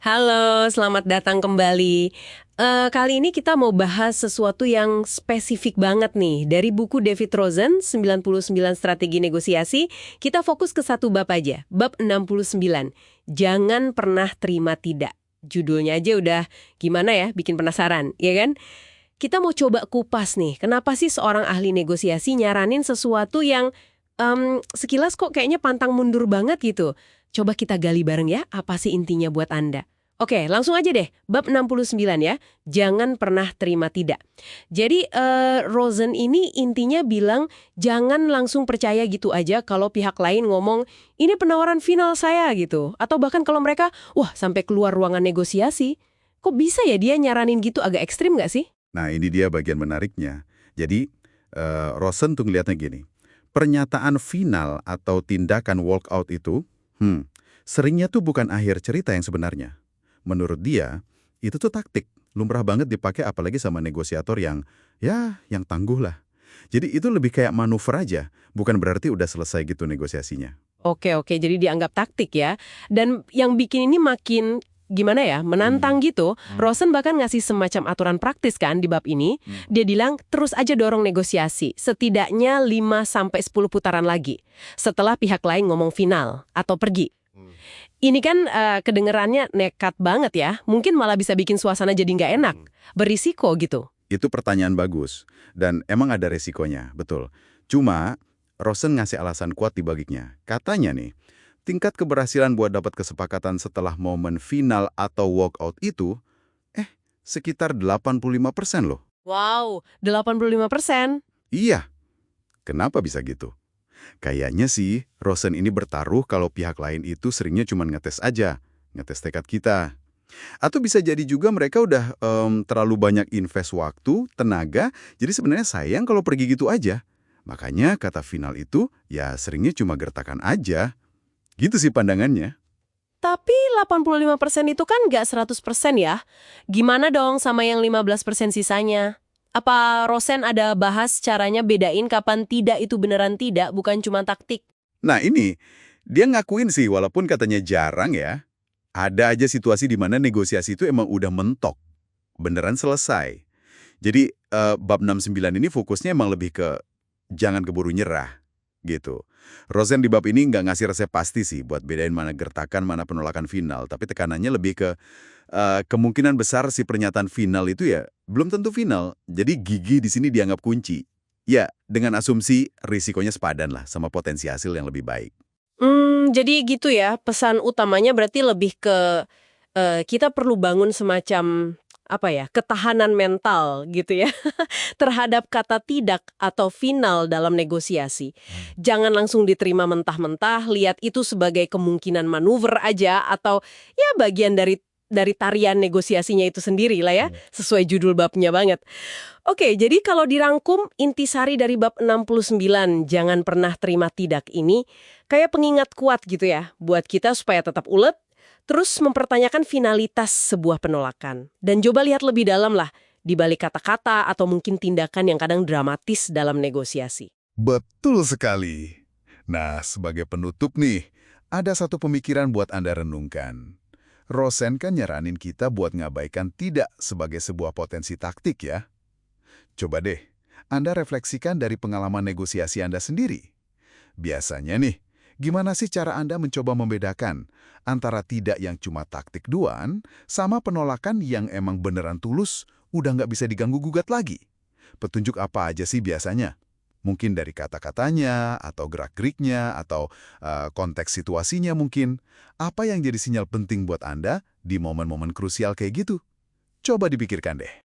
Halo, selamat datang kembali. Kali ini kita mau bahas sesuatu yang spesifik banget nih. Dari buku David Rosen, 99 Strategi Negosiasi, kita fokus ke satu bab aja, bab 69. Jangan pernah terima tidak. Judulnya aja udah gimana ya, bikin penasaran, ya kan? Kita mau coba kupas nih, kenapa sih seorang ahli negosiasi nyaranin sesuatu yang sekilas kok kayaknya pantang mundur banget gitu. Coba kita gali bareng ya, apa sih intinya buat Anda? Oke, langsung aja deh, bab 69 ya, jangan pernah terima tidak. Jadi, Rosen ini intinya bilang, jangan langsung percaya gitu aja kalau pihak lain ngomong, ini penawaran final saya gitu. Atau bahkan kalau mereka, wah sampai keluar ruangan negosiasi. Kok bisa ya dia nyaranin gitu agak ekstrim nggak sih? Nah, ini dia bagian menariknya. Jadi, Rosen tuh ngeliatnya gini, pernyataan final atau tindakan walkout itu, seringnya tuh bukan akhir cerita yang sebenarnya. Menurut dia, itu tuh taktik, lumrah banget dipakai apalagi sama negosiator yang tangguh lah. Jadi itu lebih kayak manuver aja, bukan berarti udah selesai gitu negosiasinya. Oke, oke, jadi dianggap taktik ya. Dan yang bikin ini makin gimana ya, menantang gitu. Rosen bahkan ngasih semacam aturan praktis kan di bab ini. Dia bilang terus aja dorong negosiasi, setidaknya 5 sampai 10 putaran lagi. Setelah pihak lain ngomong final atau pergi. Ini kan kedengerannya nekat banget ya. Mungkin malah bisa bikin suasana jadi nggak enak. Berisiko gitu. Itu pertanyaan bagus, dan emang ada resikonya, betul. Cuma, Rosen ngasih alasan kuat di baliknya. Katanya nih, tingkat keberhasilan buat dapat kesepakatan setelah momen final atau walkout itu, sekitar 85% loh. Wow, 85%. Iya, kenapa bisa gitu? Kayaknya sih, Rosen ini bertaruh kalau pihak lain itu seringnya cuma ngetes aja, ngetes tekad kita. Atau bisa jadi juga mereka udah terlalu banyak invest waktu, tenaga, jadi sebenarnya sayang kalau pergi gitu aja. Makanya kata final itu ya seringnya cuma gertakan aja. Gitu sih pandangannya. Tapi 85% itu kan nggak 100% ya. Gimana dong sama yang 15% sisanya? Apa Rosen ada bahas caranya bedain kapan tidak itu beneran tidak, bukan cuma taktik? Nah ini, dia ngakuin sih walaupun katanya jarang ya, ada aja situasi di mana negosiasi itu emang udah mentok, beneran selesai. Jadi bab 69 ini fokusnya emang lebih ke jangan keburu nyerah, gitu. Rosen di bab ini nggak ngasih resep pasti sih buat bedain mana gertakan, mana penolakan final, tapi tekanannya lebih ke kemungkinan besar si pernyataan final itu ya belum tentu final, jadi gigi di sini dianggap kunci. Ya, dengan asumsi risikonya sepadan lah sama potensi hasil yang lebih baik. Jadi gitu ya, pesan utamanya berarti lebih ke kita perlu bangun semacam apa ya, ketahanan mental gitu ya, terhadap kata tidak atau final dalam negosiasi. Jangan langsung diterima mentah-mentah, lihat itu sebagai kemungkinan manuver aja atau ya bagian dari tarian negosiasinya itu sendiri lah ya, sesuai judul babnya banget. Oke, jadi kalau dirangkum intisari dari bab 69, jangan pernah terima tidak ini, kayak pengingat kuat gitu ya, buat kita supaya tetap ulet, terus mempertanyakan finalitas sebuah penolakan. Dan coba lihat lebih dalam lah, di balik kata-kata atau mungkin tindakan yang kadang dramatis dalam negosiasi. Betul sekali. Nah, sebagai penutup nih, ada satu pemikiran buat Anda renungkan. Rosen kan nyaranin kita buat ngabaikan tidak sebagai sebuah potensi taktik ya. Coba deh, Anda refleksikan dari pengalaman negosiasi Anda sendiri. Biasanya nih, gimana sih cara Anda mencoba membedakan antara tidak yang cuma taktik doang sama penolakan yang emang beneran tulus, udah nggak bisa diganggu-gugat lagi? Petunjuk apa aja sih biasanya? Mungkin dari kata-katanya, atau gerak-geriknya, atau konteks situasinya mungkin. Apa yang jadi sinyal penting buat Anda di momen-momen krusial kayak gitu? Coba dipikirkan deh.